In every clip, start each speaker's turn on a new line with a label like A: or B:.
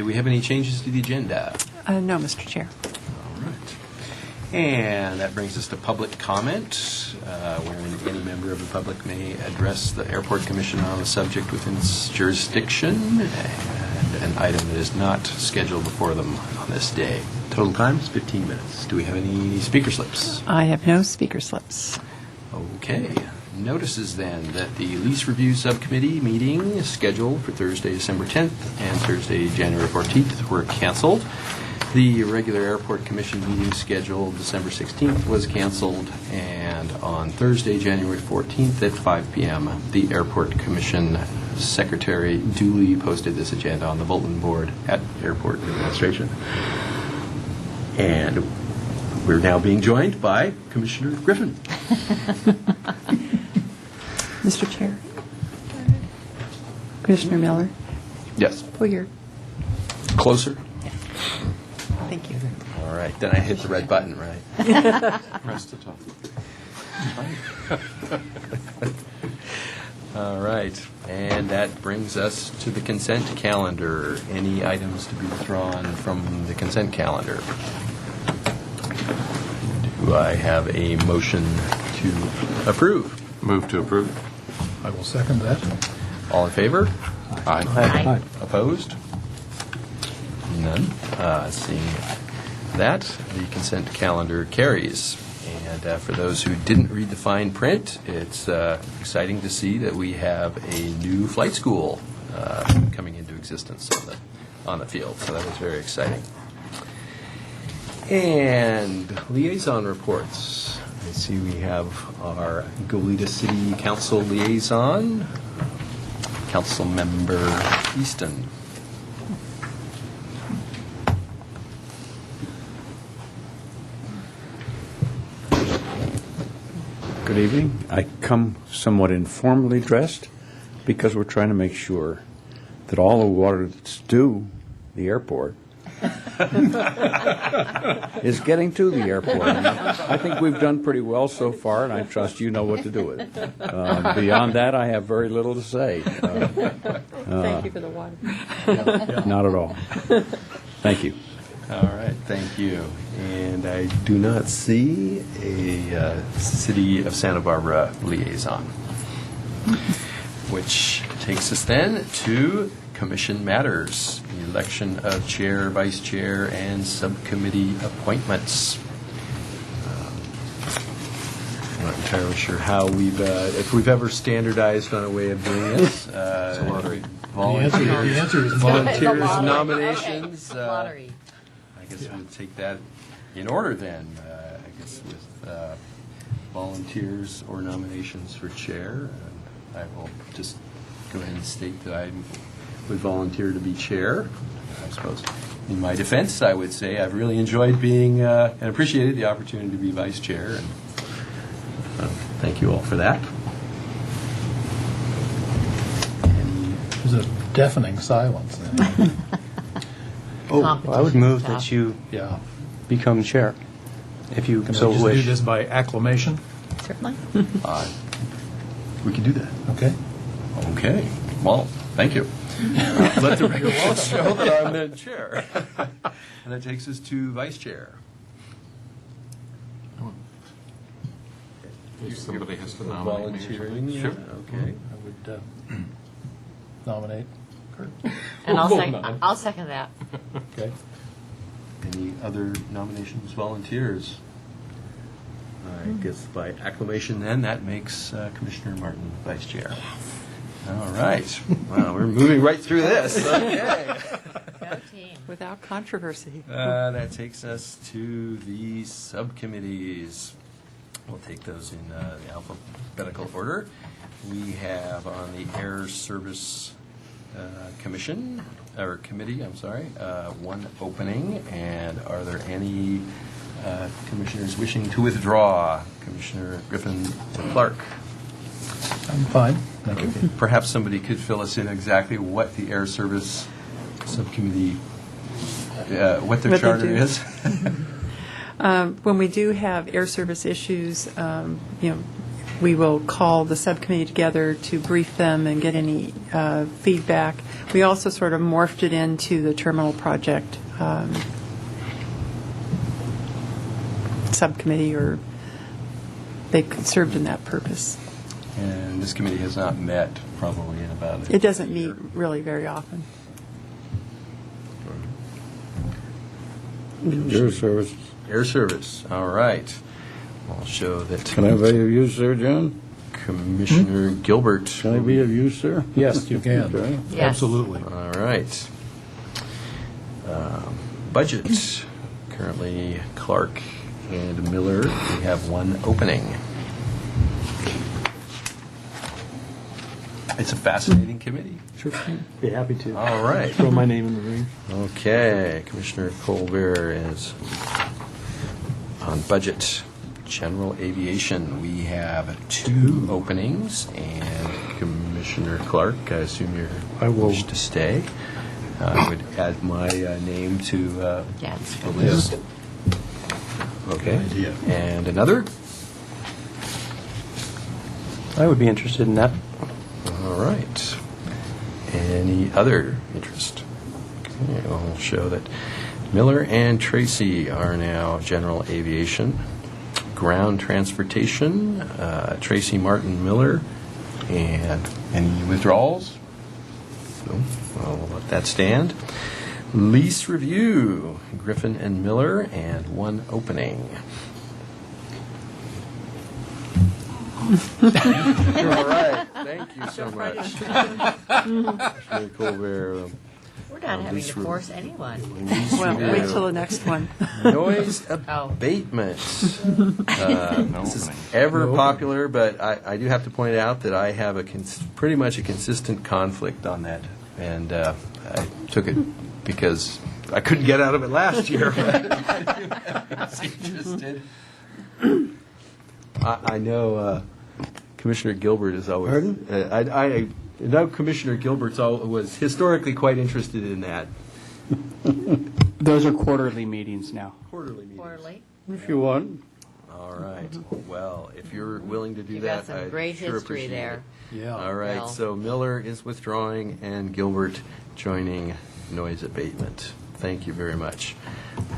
A: Do we have any changes to the agenda?
B: No, Mr. Chair.
A: All right. And that brings us to public comment, wherein any member of the public may address the Airport Commission on a subject within its jurisdiction, and an item that is not scheduled before them on this day. Total time is 15 minutes. Do we have any speaker slips?
B: I have no speaker slips.
A: Okay. Notices then that the Lease Review Subcommittee meeting is scheduled for Thursday, December 10th and Thursday, January 14th were canceled. The regular Airport Commission meeting scheduled December 16th was canceled, and on Thursday, January 14th at 5 p.m., the Airport Commission Secretary duly posted this agenda on the bulletin board at Airport Administration. And we're now being joined by Commissioner Griffin.
B: Mr. Chair. Commissioner Miller.
A: Yes.
B: Pull your.
A: Closer.
B: Thank you.
A: All right, then I hit the red button, right? Press the top. All right, and that brings us to the consent calendar. Any items to be withdrawn from the consent calendar? Do I have a motion to approve?
C: Move to approve.
D: I will second that.
A: All in favor?
C: Aye.
A: Opposed? None. Seeing that, the consent calendar carries. And for those who didn't read the fine print, it's exciting to see that we have a new flight school coming into existence on the field. So that was very exciting. And liaison reports. I see we have our Goleta City Council liaison, Council Member Easton.
E: Good evening. I come somewhat informally dressed because we're trying to make sure that all the water that's due the airport is getting to the airport. I think we've done pretty well so far, and I trust you know what to do with it. Beyond that, I have very little to say.
B: Thank you for the water.
E: Not at all. Thank you.
A: All right, thank you. And I do not see a City of Santa Barbara liaison, which takes us then to commission matters, the election of chair, vice chair, and subcommittee appointments. I'm not entirely sure how if we've ever standardized on a way of doing this.
C: It's a lottery.
D: The answer is
A: Volunteers,
F: lottery.
A: nominations.
F: Okay. Lottery.
A: I guess we'll take that in order then. I guess with volunteers or nominations for chair. And I will just go ahead and state that I would volunteer to be chair. I suppose in my defense, I would say I've really enjoyed being and appreciated the opportunity to be vice chair. And thank you all for that.
D: There's a deafening silence.
G: I would move that you
D: Yeah.
G: become chair, if you
D: Can
G: so
D: we just
G: wish.
D: do this by acclamation?
F: Certainly.
A: We can do that.
D: Okay.
A: Okay. Well, thank you. Let the record show that I'm the chair. And that takes us to vice chair.
C: Somebody has to nominate me.
A: Volunteering.
C: Sure.
A: Okay.
D: I would nominate Kurt.
F: And
C: Well,
F: I'll second that.
D: Okay.
A: Any other nominations, volunteers? I guess by acclamation then, that makes Commissioner Martin vice chair. All right. Wow, we're moving right through this. Okay.
F: Go team.
B: Without controversy.
A: That takes us to the subcommittees. We'll take those in alphabetical order. We have on the Air Service Commission, or Committee, I'm sorry, one opening. And are there any commissioners wishing to withdraw? Commissioner Griffin or Clark?
D: I'm fine. Thank you.
A: Perhaps somebody could fill us in exactly what the Air Service Subcommittee, what their
B: What they
A: charter
B: do.
A: is.
B: When we do have air service issues, we will call the subcommittee together to brief them and get any feedback. We also sort of morphed it into the terminal project subcommittee, or they served in that purpose.
A: And this committee has not met probably in about
B: It doesn't meet really very often.
E: Your service.
A: Air Service, all right. I'll show that
E: Can I be of use, sir, John?
A: Commissioner Gilbert.
E: Can I be of use, sir?
D: Yes, you can.
E: Okay.
F: Yes.
D: Absolutely.
A: All right. Budget. Currently Clark and Miller. We have one opening. It's a fascinating committee.
G: Sure. Be happy to.
A: All right.
G: Throw my name in the ring.
A: Okay, Commissioner Colbert is on budget. General aviation, we have two openings, and Commissioner Clark, I assume you wish to stay. I would add my name to
F: Yes.
A: the list. Okay. And another?
G: I would be interested in that.
A: All right. Any other interest? Okay, I'll show that Miller and Tracy are now general aviation. Ground transportation, Tracy Martin Miller. And any withdrawals? No? I'll let that stand. Lease review, Griffin and Miller, and one opening. All right. Thank you so much. Commissioner Colbert.
F: We're not having to force anyone.
A: Lease
B: Well,
A: review.
B: wait till the next one.
A: Noise abatement. This is ever popular, but I do have to point out that I have pretty much a consistent conflict on that. And I took it because I couldn't get out of it last year. I was interested. I know Commissioner Gilbert is always.
E: Pardon?
A: I know Commissioner Gilbert's was historically quite interested in that.
H: Those are quarterly meetings now.
A: Quarterly meetings.
F: Poorly.
E: If you want.
A: All right. Well, if you're willing to do
F: You've
A: that,
F: got some
A: I
F: great
A: sure
F: history
A: appreciate
F: there.
D: Yeah.
A: All right.
F: Well.
A: So Miller is withdrawing, and Gilbert joining noise abatement. Thank you very much.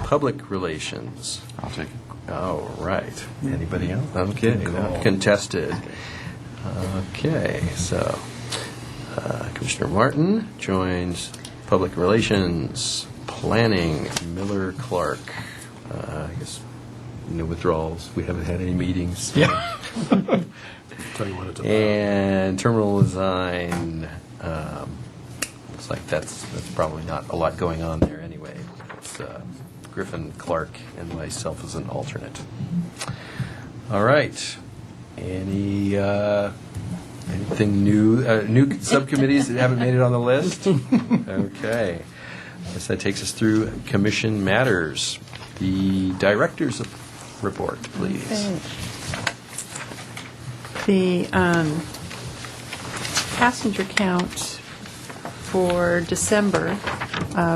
A: Public relations.
C: I'll take it.
A: All right. Anybody else? Okay. Not contested. Okay. So Commissioner Martin joins public relations, planning, Miller Clark. I guess no withdrawals. We haven't had any meetings.
D: Yeah. Tell you what it's about.
A: And terminal design. Looks like that's probably not a lot going on there anyway. It's Griffin, Clark, and myself as an alternate. All right. Anything new? New subcommittees that haven't made it on the list? Okay. I guess that takes us through commission matters. The director's report, please.
B: The passenger count for December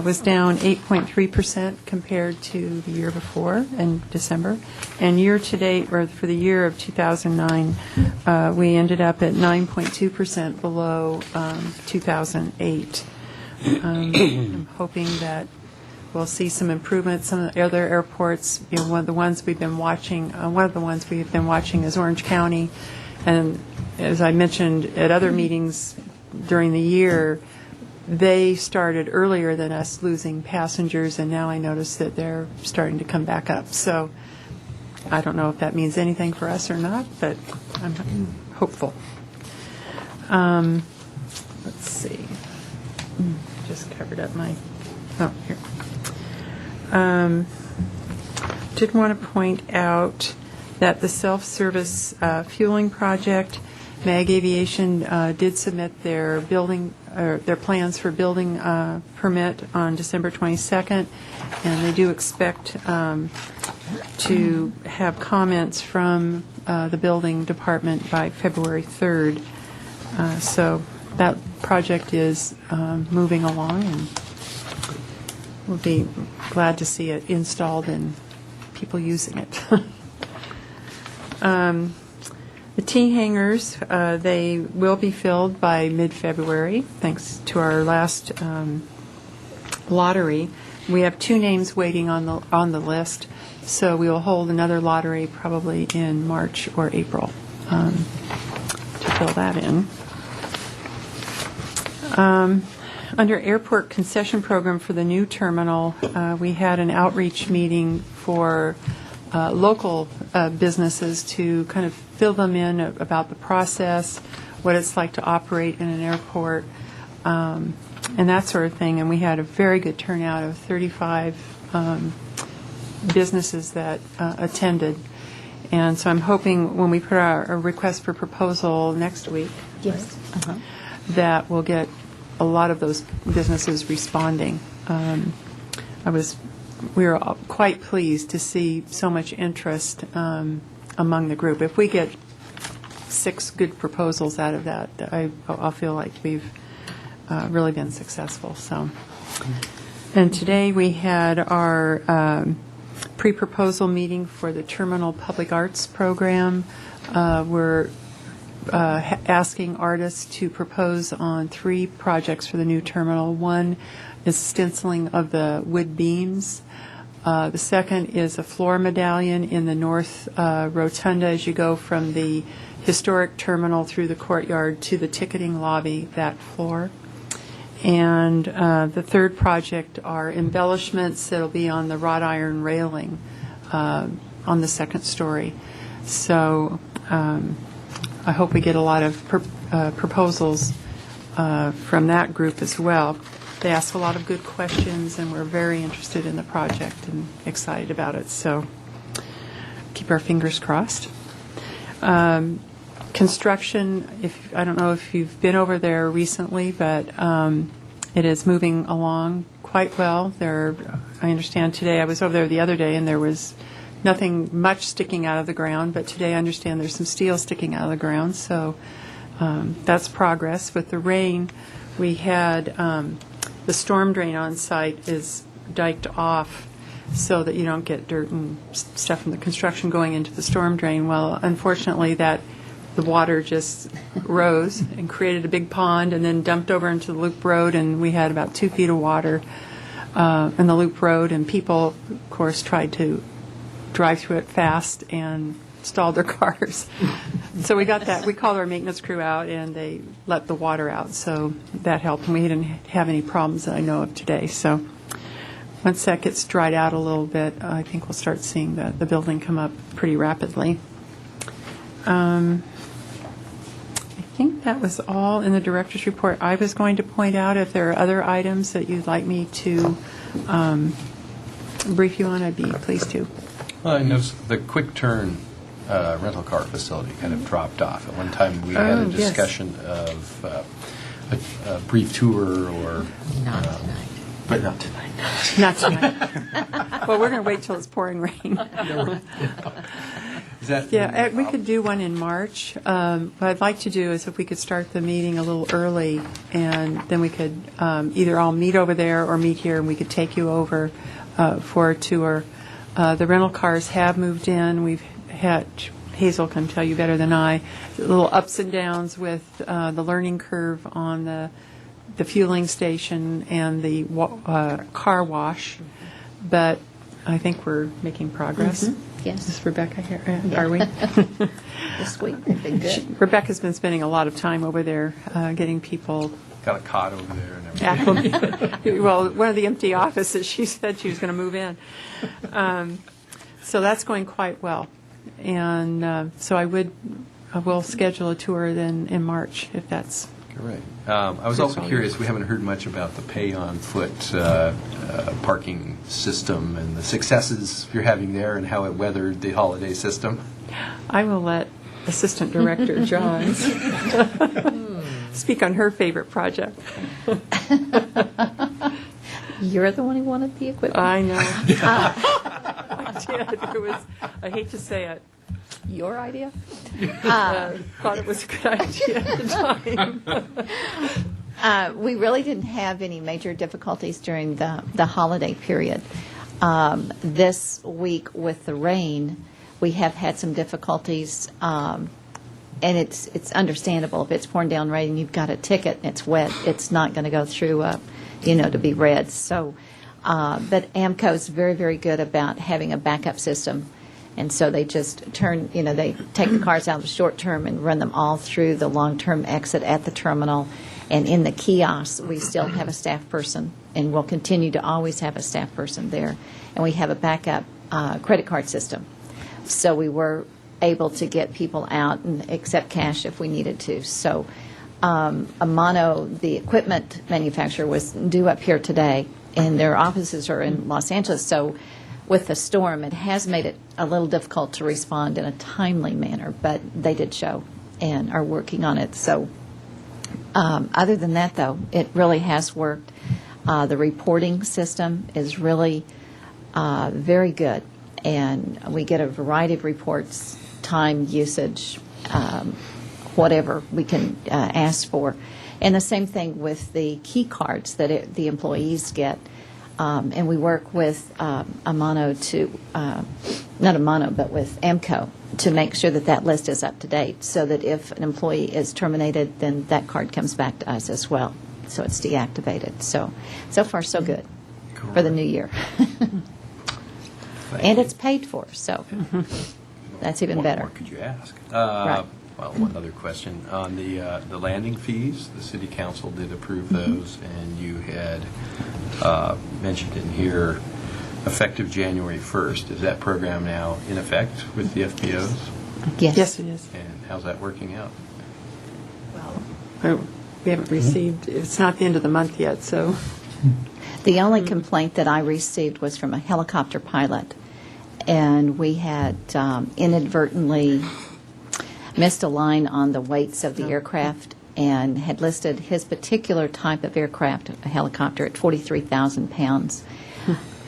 B: was down 8.3% compared to the year before in December. And year-to-date, or for the year of 2009, we ended up at 9.2% below 2008. I'm hoping that we'll see some improvement. Some of the other airports, one of the ones we've been watching is Orange County. And as I mentioned at other meetings during the year, they started earlier than us losing passengers, and now I notice that they're starting to come back up. So I don't know if that means anything for us or not, but I'm hopeful. Let's see. Just covered up my, here. Did want to point out that the self-service fueling project, MAG Aviation did submit their their plans for building permit on December 22nd, and they do expect to have comments from the building department by February 3rd. So that project is moving along, and we'll be glad to see it installed and people using it. The T hangars, they will be filled by mid-February, thanks to our last lottery. We have 2 names waiting on the list, so we will hold another lottery probably in March or April to fill that in. Under airport concession program for the new terminal, we had an outreach meeting for local businesses to kind of fill them in about the process, what it's like to operate in an airport, and that sort of thing. And we had a very good turnout of 35 businesses that attended. And so I'm hoping when we put our a request for proposal next week,
F: Yes.
B: that we'll get a lot of those businesses responding. We were quite pleased to see so much interest among the group. If we get 6 good proposals out of that, I'll feel like we've really been successful. So, and today we had our pre-proposal meeting for the Terminal Public Arts Program. We're asking artists to propose on 3 projects for the new terminal. One is stenciling of the wood beams. The second is a floor medallion in the north rotunda as you go from the historic terminal through the courtyard to the ticketing lobby, that floor. And the third project are embellishments that'll be on the wrought iron railing on the second story. So I hope we get a lot of proposals from that group as well. They ask a lot of good questions, and we're very interested in the project and excited about it. So keep our fingers crossed. Construction, I don't know if you've been over there recently, but it is moving along quite well. I understand today, I was over there the other day, and there was nothing much sticking out of the ground, but today I understand there's some steel sticking out of the ground, so that's progress. With the rain, we had the storm drain on site is diked off so that you don't get dirt and stuff from the construction going into the storm drain. Well, unfortunately, the water just rose and created a big pond and then dumped over into the loop road, and we had about 2 feet of water in the loop road, and people, of course, tried to drive through it fast and stalled their cars. So we got that. We called our maintenance crew out, and they let the water out, so that helped. And we didn't have any problems that I know of today. So once that gets dried out a little bit, I think we'll start seeing the building come up pretty rapidly. I think that was all in the director's report. I was going to point out if there are other items that you'd like me to brief you on, I'd be pleased to.
A: Well, I noticed the Quick Turn rental car facility kind of dropped off. At one time, we had a
B: yes.
A: discussion of a brief tour or...
F: Not tonight.
A: But not tonight.
B: Not tonight. Well, we're going to wait till it's pouring rain.
A: Is that
B: Yeah, we could do one in March. What I'd like to do is if we could start the meeting a little early, and then we could either all meet over there or meet here, and we could take you over for a tour. The rental cars have moved in. We've had, Hazel can tell you better than I, little ups and downs with the learning curve on the fueling station and the car wash, but I think we're making progress.
F: Yes.
B: Is Rebecca here? Are we?
F: This week they've been good.
B: Rebecca's been spending a lot of time over there getting people
A: got a cot over there and everything?
B: acclimated. Well, one of the empty offices, she said she was going to move in. So that's going quite well. And so I will schedule a tour then in March if that's...
A: Great. I was also curious, we haven't heard much about the pay-on-foot parking system and the successes you're having there and how it weathered the holiday system.
B: I will let Assistant Director Johns speak on her favorite project.
F: You're the one who wanted the equipment.
B: I know. I did. I hate to say it.
F: Your idea?
B: Thought it was a good idea at the time.
F: We really didn't have any major difficulties during the holiday period. This week with the rain, we have had some difficulties and it's understandable. If it's pouring down rain and you've got a ticket and it's wet, it's not going to go through, to be read. So, but AMCO is very, very good about having a backup system. And so they just they take the cars out of the short term and run them all through the long-term exit at the terminal. And in the kiosks, we still have a staff person, and we'll continue to always have a staff person there. And we have a backup credit card system. So we were able to get people out and accept cash if we needed to. So Amano, the equipment manufacturer, was due up here today, and their offices are in Los Angeles. So with the storm, it has made it a little difficult to respond in a timely manner, but they did show and are working on it. So other than that, though, it really has worked. The reporting system is really very good, and we get a variety of reports, time, usage, whatever we can ask for. And the same thing with the key cards that the employees get. And we work with Amano not Amano, but with AMCO to make sure that that list is up to date, so that if an employee is terminated, then that card comes back to us as well. So it's deactivated. So far, so good for the new year. And it's paid for, so that's even better.
A: What more could you ask?
F: Right.
A: Well, one other question. On the landing fees, the city council did approve those, and you had mentioned in here, effective January 1st. Is that program now in effect with the FBOs?
F: Yes.
B: Yes, it is.
A: And how's that working out?
B: We haven't received, it's not the end of the month yet, so.
F: The only complaint that I received was from a helicopter pilot, and we had inadvertently missed a line on the weights of the aircraft and had listed his particular type of aircraft, a helicopter, at 43,000 pounds.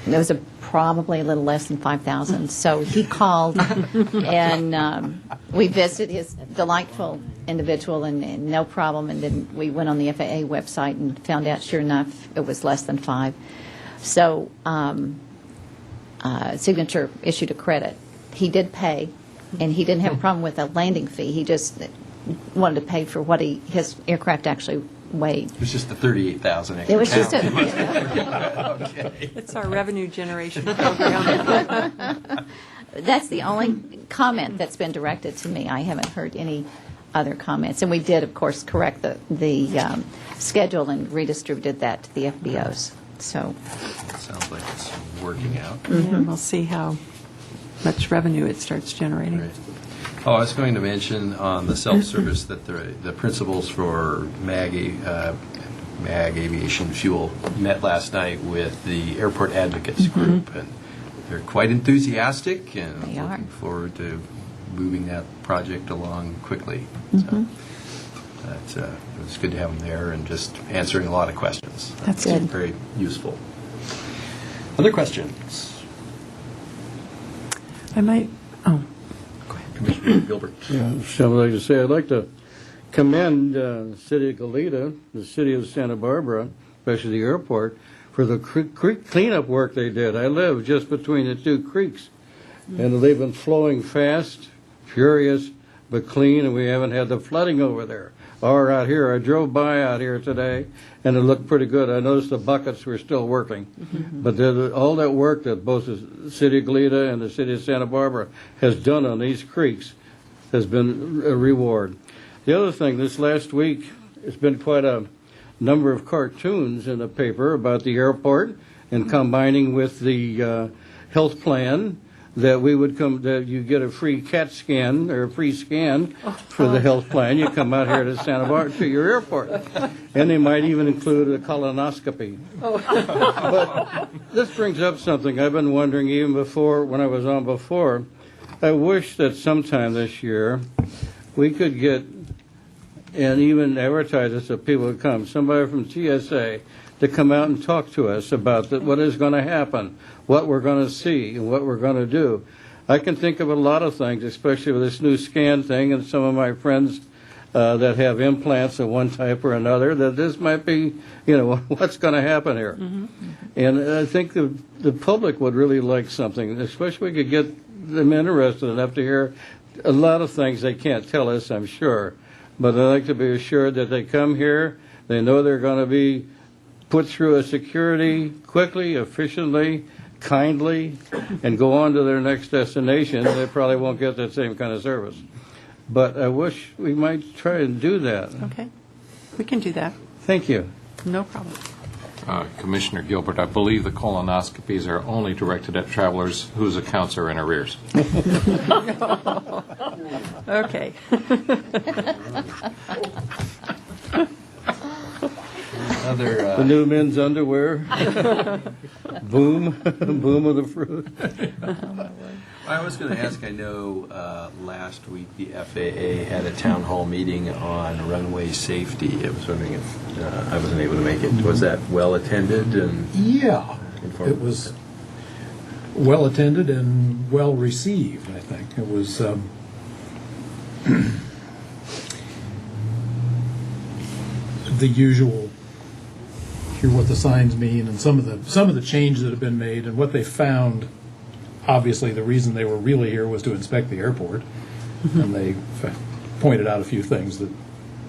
F: It was probably a little less than 5,000. So he called, and we visited his delightful individual, and no problem. And then we went on the FAA website and found out, sure enough, it was less than 5. So Signature issued a credit. He did pay, and he didn't have a problem with a landing fee. He just wanted to pay for what his aircraft actually weighed.
A: It was just the 38,000
F: It was just
A: Okay.
B: It's our revenue generation program.
F: That's the only comment that's been directed to me. I haven't heard any other comments. And we did, of course, correct the schedule and redistributed that to the FBOs. So
A: Sounds like it's working out.
B: And we'll see how much revenue it starts generating.
A: Great. Oh, I was going to mention on the self-service that the principals for MAG Aviation Fuel met last night with the Airport Advocates Group, and they're quite enthusiastic and
F: They are.
A: looking forward to moving that project along quickly. So it was good to have them there and just answering a lot of questions.
B: That's good.
A: Very useful. Other questions?
B: I might,
A: Commissioner Gilbert.
D: Yeah, so I'd like to say, I'd like to commend the city of Goleta, the city of Santa Barbara, especially the airport, for the creek cleanup work they did. I live just between the two creeks, and they've been flowing fast, furious, but clean, and we haven't had the flooding over there. Or out here, I drove by out here today, and it looked pretty good. I noticed the buckets were still working. But all that work that both the city of Goleta and the city of Santa Barbara has done on these creeks has been a reward. The other thing, this last week, it's been quite a number of cartoons in the paper about the airport and combining with the health plan, that we would come, that you get a free CAT scan or a free scan for the health plan. You come out here to Santa Barbara, to your airport. And they might even include a colonoscopy. But this brings up something I've been wondering even before, when I was on before. I wish that sometime this year we could get, and even advertise it so people would come, somebody from TSA to come out and talk to us about what is going to happen, what we're going to see, and what we're going to do. I can think of a lot of things, especially with this new scan thing, and some of my friends that have implants of one type or another, that this might be, what's going to happen here. And I think the public would really like something, especially if we could get them interested enough to hear a lot of things they can't tell us, I'm sure, but I'd like to be assured that they come here, they know they're going to be put through a security quickly, efficiently, kindly, and go on to their next destination. They probably won't get that same kind of service. But I wish we might try and do that.
B: Okay, we can do that.
D: Thank you.
B: No problem.
C: Commissioner Gilbert, I believe the colonoscopies are only directed at travelers whose accounts are in arrears.
B: Okay.
D: The new men's underwear. Boom. Boom of the fruit.
A: I was going to ask, I know last week the FAA had a town hall meeting on runway safety. I was wondering if I wasn't able to make it. Was that well attended and
I: Yeah,
A: informative?
I: it was well attended and well received, I think. It was the usual, hear what the signs mean and some of the changes that have been made and what they found. Obviously, the reason they were really here was to inspect the airport, and they pointed out a few things that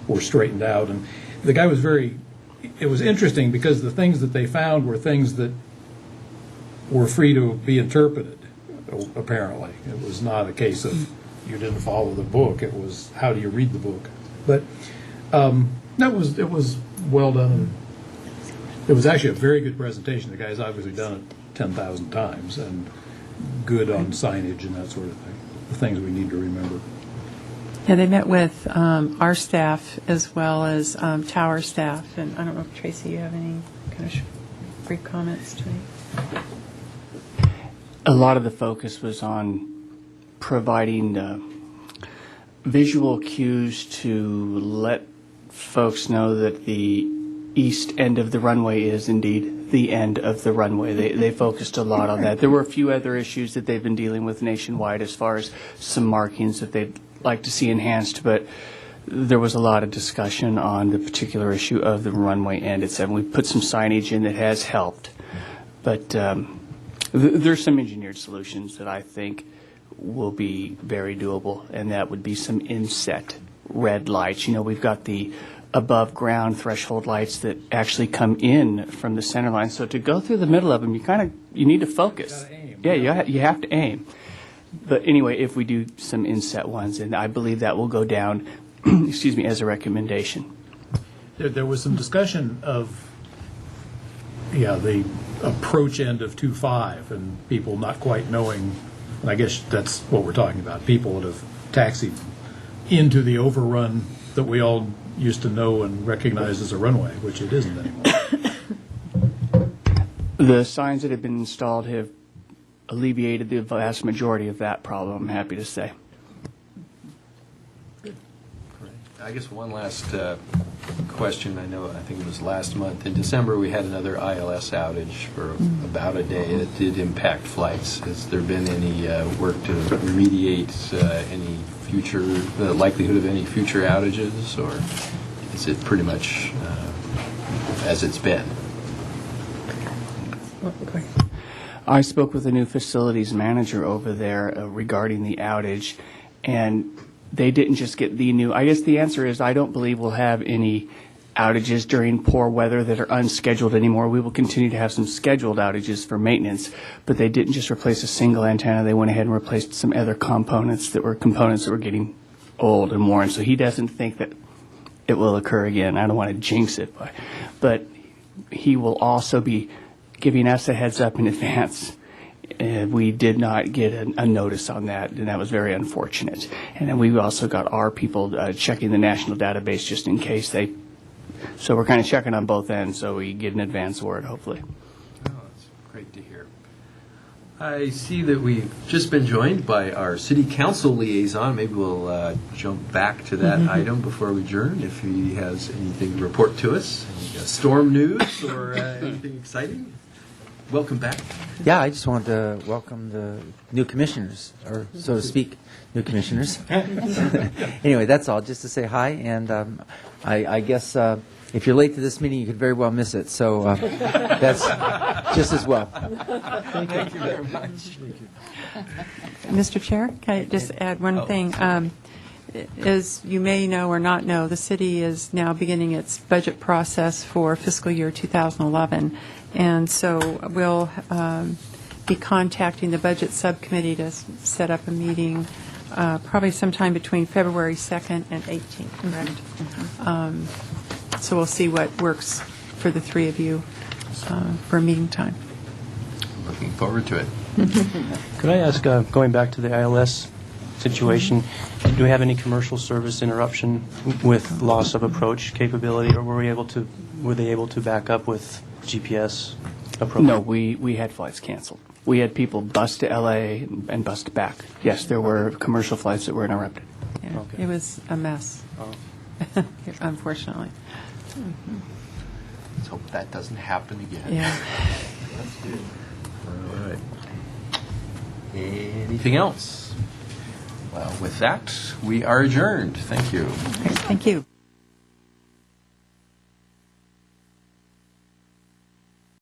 I: were straightened out. And the guy was it was interesting because the things that they found were things that were free to be interpreted, apparently. It was not a case of you didn't follow the book. It was how do you read the book. But it was well done. And it was actually a very good presentation. The guy's obviously done it 10,000 times and good on signage and that sort of thing, the things we need to remember.
B: Yeah, they met with our staff as well as tower staff, and I don't know if, Tracy, you have any kind of brief comments to make?
H: A lot of the focus was on providing visual cues to let folks know that the east end of the runway is indeed the end of the runway. They focused a lot on that. There were a few other issues that they've been dealing with nationwide as far as some markings that they'd like to see enhanced, but there was a lot of discussion on the particular issue of the runway end itself. We put some signage in that has helped, but there's some engineered solutions that I think will be very doable, and that would be some inset red lights. You know, we've got the above ground threshold lights that actually come in from the center line. So to go through the middle of them, you need to focus.
I: You gotta aim.
H: Yeah, you have to aim. But anyway, if we do some inset ones, and I believe that will go down, excuse me, as a recommendation.
I: There was some discussion of, the approach end of 2.5 and people not quite knowing, and I guess that's what we're talking about, people that have taxied into the overrun that we all used to know and recognize as a runway, which it isn't anymore.
H: The signs that have been installed have alleviated the vast majority of that problem, I'm happy to say.
A: I guess one last question. I think it was last month in December, we had another ILS outage for about a day that did impact flights. Has there been any work to remediate any future, the likelihood of any future outages, or is it pretty much as it's been?
H: I spoke with the new facilities manager over there regarding the outage, and they didn't just get the new. I guess the answer is I don't believe we'll have any outages during poor weather that are unscheduled anymore. We will continue to have some scheduled outages for maintenance, but they didn't just replace a single antenna. They went ahead and replaced some other components that were getting old and worn. So he doesn't think that it will occur again. I don't want to jinx it, but he will also be giving us a heads up in advance. We did not get a notice on that, and that was very unfortunate. And then we also got our people checking the national database just in case they. So we're kind of checking on both ends, so we get an advance word, hopefully.
A: Oh, that's great to hear. I see that we've just been joined by our city council liaison. Maybe we'll jump back to that item before we adjourn, if he has anything to report to us. Any storm news or anything exciting? welcome back.
J: Yeah, I just wanted to welcome the new commissioners, or so to speak, new commissioners. Anyway, that's all, just to say hi, and I guess if you're late to this meeting, you could very well miss it, so that's just as well.
A: Thank you very much.
B: Mr. Chair, can I just add one thing? As you may know or not know, the city is now beginning its budget process for fiscal year 2011. And so we'll be contacting the Budget Subcommittee to set up a meeting probably sometime between February 2nd and 18th, correct? So we'll see what works for the three of you for a meeting time.
A: Looking forward to it.
G: Could I ask, going back to the ILS situation, do we have any commercial service interruption with loss of approach capability, or were they able to back up with GPS approach?
H: No, we had flights canceled. We had people bus to L.A. and bus back. Yes, there were commercial flights that were interrupted.
B: Yeah,
G: Okay.
B: It was a mess, unfortunately.
A: Let's hope that doesn't happen again.
B: Yeah.
A: All right. Anything else? Well, with that, we are adjourned. Thank you.
B: Thank you.